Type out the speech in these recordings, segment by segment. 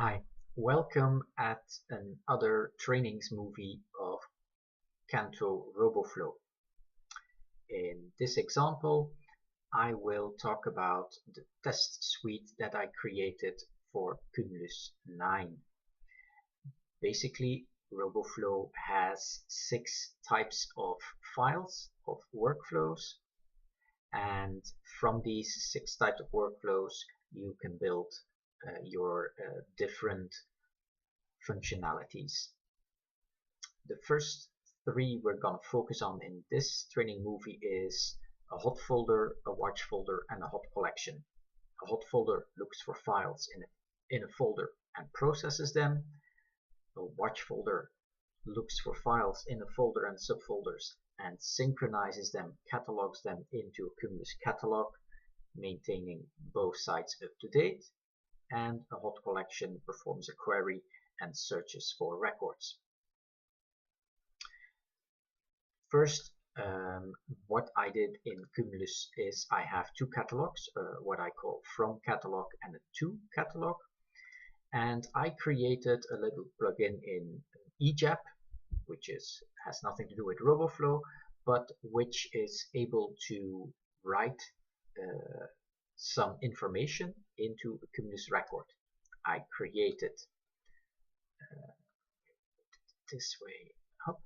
Hi, welcome at another trainings movie of Canto Roboflow. In this example, I will talk about the test suite that I created for Cumulus 9. Basically, Roboflow has 6 types of files, of workflows, and from these 6 types of workflows you can build your different functionalities. The first 3 we're going to focus on in this training movie is a hot folder, a watch folder, and a hot collection. A hot folder looks for files in a folder and processes them. A watch folder looks for files in a folder and subfolders and synchronizes them, catalogs them into a Cumulus catalog, maintaining both sides up to date. And a hot collection performs a query and searches for records. First, what I did in Cumulus is I have 2 catalogs, what I call from catalog and a to catalog, and I created a little plugin in EJAP, which has nothing to do with Roboflow, but which is able to write some information into a Cumulus record. I created this way up.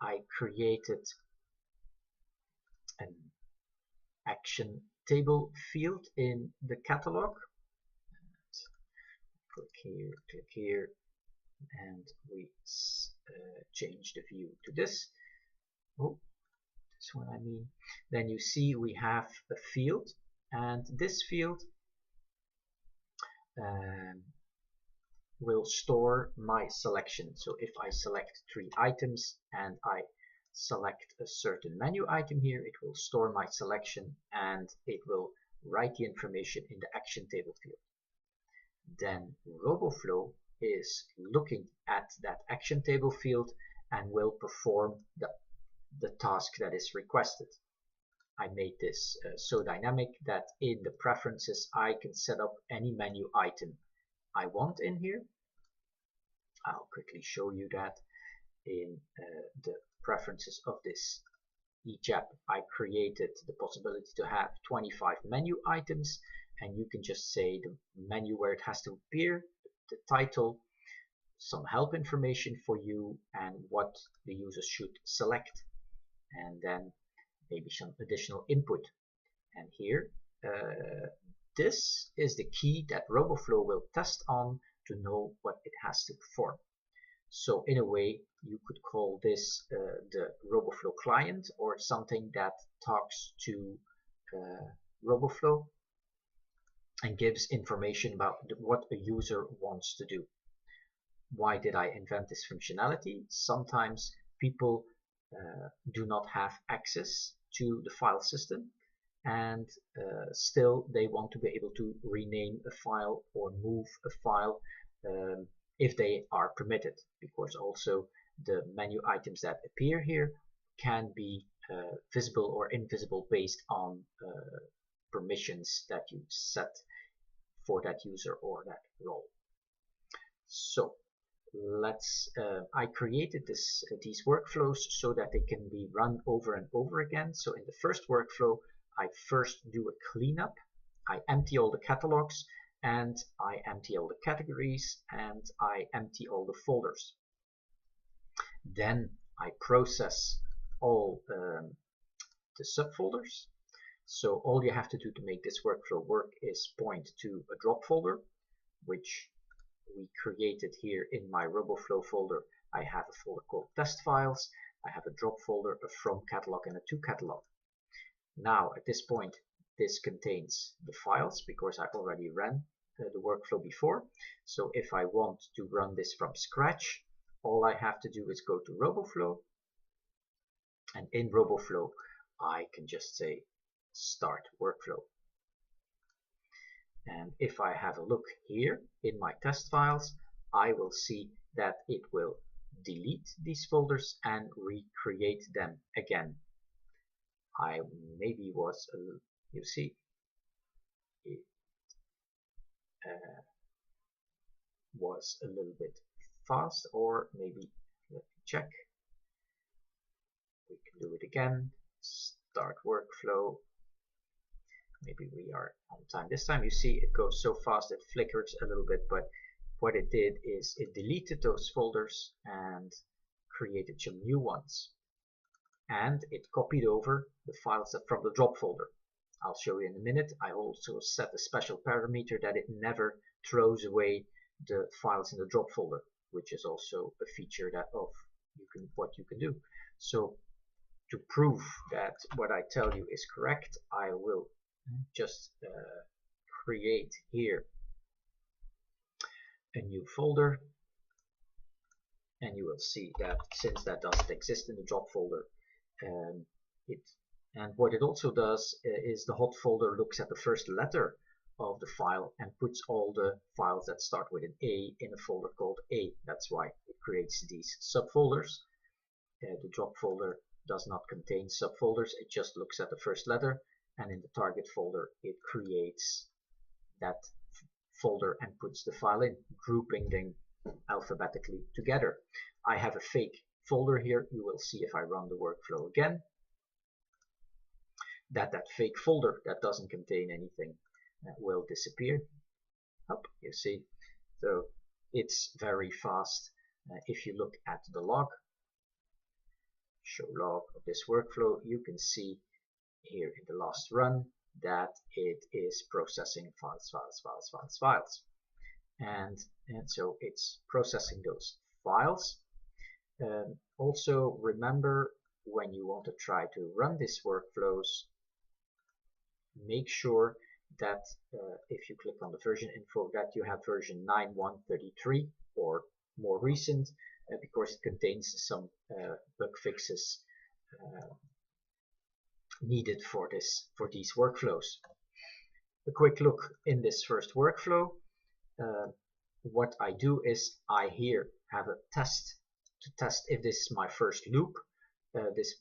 I created an action table field in the catalog. Click here, and we change the view to this. Oh, that's what I mean. Then you see we have a field, and this field will store my selection. So if I select 3 items and I select a certain menu item here, it will store my selection and it will write the information in the action table field. Then Roboflow is looking at that action table field and will perform the task that is requested. I made this so dynamic that in the preferences I can set up any menu item I want in here. I'll quickly show you that in the preferences of this EJAP. I created the possibility to have 25 menu items, and you can just say the menu where it has to appear, the title, some help information for you, and what the user should select, and then maybe some additional input. And here this is the key that Roboflow will test on to know what it has to perform. So in a way you could call this the Roboflow client, or something that talks to Roboflow and gives information about what a user wants to do. Why did I invent this functionality? Sometimes people do not have access to the file system, and still they want to be able to rename a file or move a file if they are permitted, because also the menu items that appear here can be visible or invisible based on permissions that you set for that user or that role. So I created these workflows so that they can be run over and over again. So in the first workflow, I first do a cleanup. I empty all the catalogs, and I empty all the categories, and I empty all the folders. Then I process all the subfolders. So all you have to do to make this workflow work is point to a drop folder, which we created here in my Roboflow folder. I have a folder called test files. I have a drop folder, a from catalog, and a to catalog. Now at this point this contains the files because I already ran the workflow before. So if I want to run this from scratch, all I have to do is go to Roboflow, and in Roboflow I can just say start workflow. And if I have a look here in my test files, I will see that it will delete these folders and recreate them again. I maybe was, you see, it was a little bit fast, or maybe, let me check, we can do it again. Start workflow. Maybe we are on time this time. You see it goes so fast it flickers a little bit, but what it did is it deleted those folders and created some new ones, and it copied over the files from the drop folder. I'll show you in a minute. I also set a special parameter that it never throws away the files in the drop folder, which is also a feature that what you can do. So to prove that what I tell you is correct, I will just create here a new folder, and you will see that since that doesn't exist in the drop folder, and what it also does is the Hotfolder looks at the first letter of the file and puts all the files that start with an A in a folder called A. That's why it creates these subfolders. The drop folder does not contain subfolders, it just looks at the first letter, and in the target folder it creates that folder and puts the file in, grouping them alphabetically together. I have a fake folder here. You will see if I run the workflow again that fake folder that doesn't contain anything will disappear. Up, you see. So it's very fast. If you look at the log, show log of this workflow, you can see here in the last run that it is processing files. And so it's processing those files. Also remember, when you want to try to run these workflows, make sure that if you click on the version info that you have version 9.1.33 or more recent, because it contains some bug fixes needed for these workflows. A quick look in this first workflow. What I do is I here have a test to test if this is my first loop. This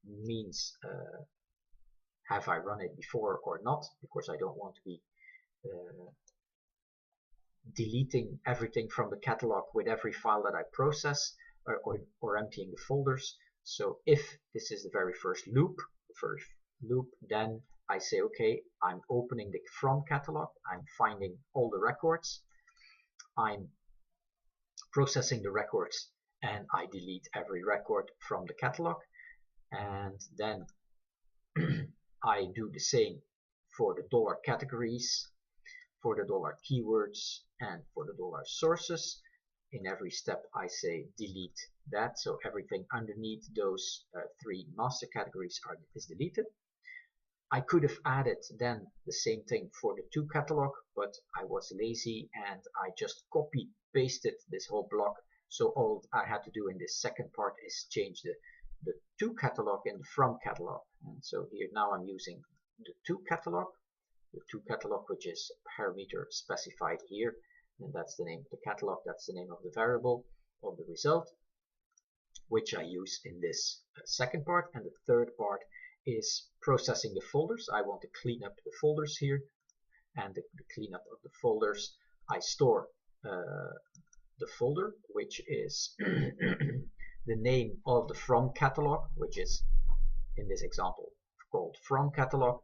means have I run it before or not, because I don't want to be deleting everything from the catalog with every file that I process, or emptying the folders. So if this is the very first loop, then I say, okay, I'm opening the from catalog, I'm finding all the records, I'm processing the records, and I delete every record from the catalog. And then I do the same for the dollar categories, for the dollar keywords, and for the dollar sources. In every step I say delete that, so everything underneath those three master categories is deleted. I could have added then the same thing for the to catalog, but I was lazy and I just copy pasted this whole block. So all I had to do in this second part is change the to catalog and the from catalog. And so here now I'm using the to catalog, which is a parameter specified here, and that's the name of the catalog, that's the name of the variable of the result, which I use in this second part. And the third part is processing the folders. I want to clean up the folders here, and the cleanup of the folders, I store the folder, which is the name of the from catalog, which is in this example called from catalog.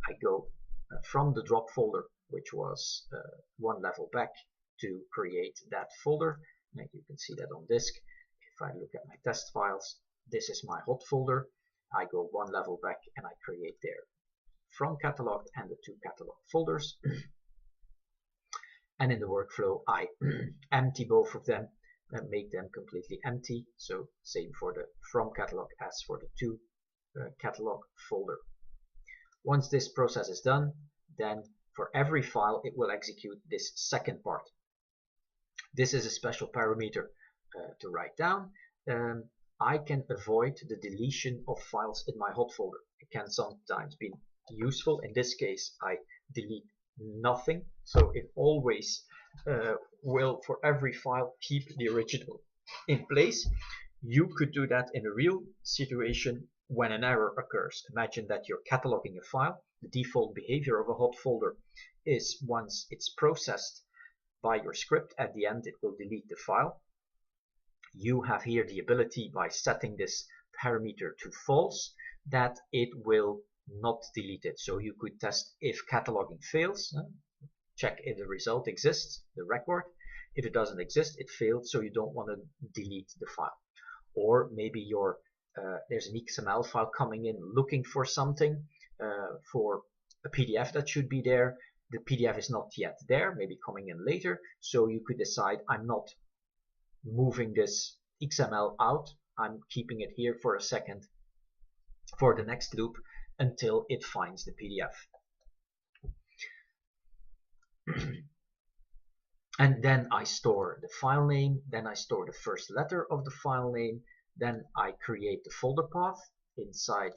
I go from the drop folder, which was one level back, to create that folder. And you can see that on disk. If I look at my test files, this is my hot folder. I go one level back and I create there from catalog and the to catalog folders. And in the workflow I empty both of them and make them completely empty. So same for the from catalog as for the to catalog folder. Once this process is done, then for every file it will execute this second part. This is a special parameter to write down. I can avoid the deletion of files in my hot folder. It can sometimes be useful. In this case I delete nothing, so it always will, for every file, keep the original in place. You could do that in a real situation when an error occurs. Imagine that you're cataloging a file. The default behavior of a hot folder is, once it's processed, by your script. At the end, it will delete the file. You have here the ability, by setting this parameter to false, that it will not delete it. So you could test if cataloging fails, check if the result exists, the record. If it doesn't exist, it failed, so you don't want to delete the file. Or maybe there's an XML file coming in looking for something, for a PDF that should be there. The PDF is not yet there, maybe coming in later, so you could decide, I'm not moving this XML out, I'm keeping it here for a second for the next loop until it finds the PDF. And then I store the file name, then I store the first letter of the file name, then I create the folder path inside,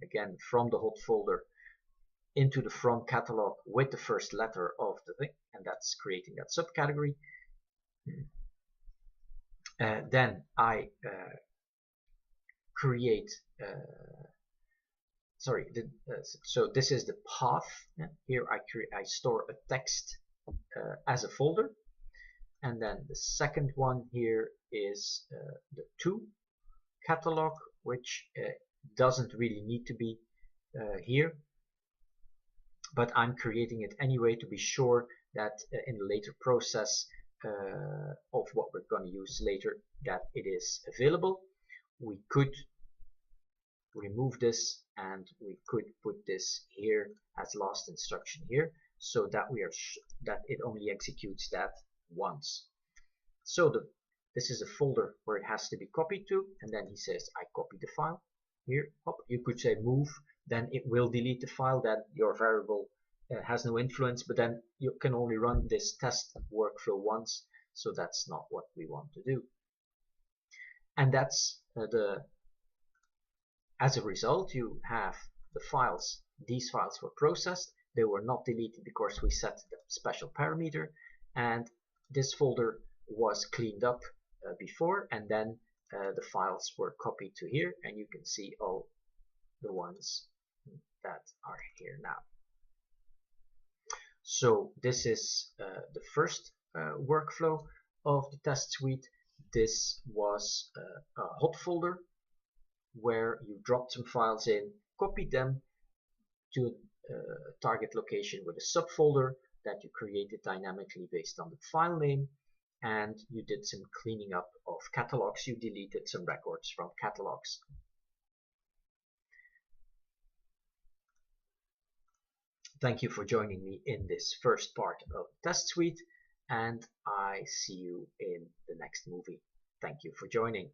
again from the Hotfolder into the from catalog with the first letter of the thing, and that's creating that subcategory. Then I create, so this is the path. Here I store a text as a folder, and then the second one here is the to catalog, which doesn't really need to be here, but I'm creating it anyway to be sure that in the later process of what we're going to use later, that it is available. We could remove this and we could put this here as last instruction here, so that that it only executes that once. So this is a folder where it has to be copied to, and then he says I copy the file here. You could say move, then it will delete the file, that your variable has no influence, but then you can only run this test workflow once, so that's not what we want to do. And that's as a result, you have the files. These files were processed, they were not deleted because we set the special parameter, and this folder was cleaned up before, and then the files were copied to here, and you can see all the ones that are here now. So this is the first workflow of the test suite. This was a Hotfolder where you dropped some files in, copied them to a target location with a subfolder that you created dynamically based on the file name, and you did some cleaning up of catalogs. You deleted some records from catalogs. Thank you for joining me in this first part of Test Suite, and I see you in the next movie. Thank you for joining.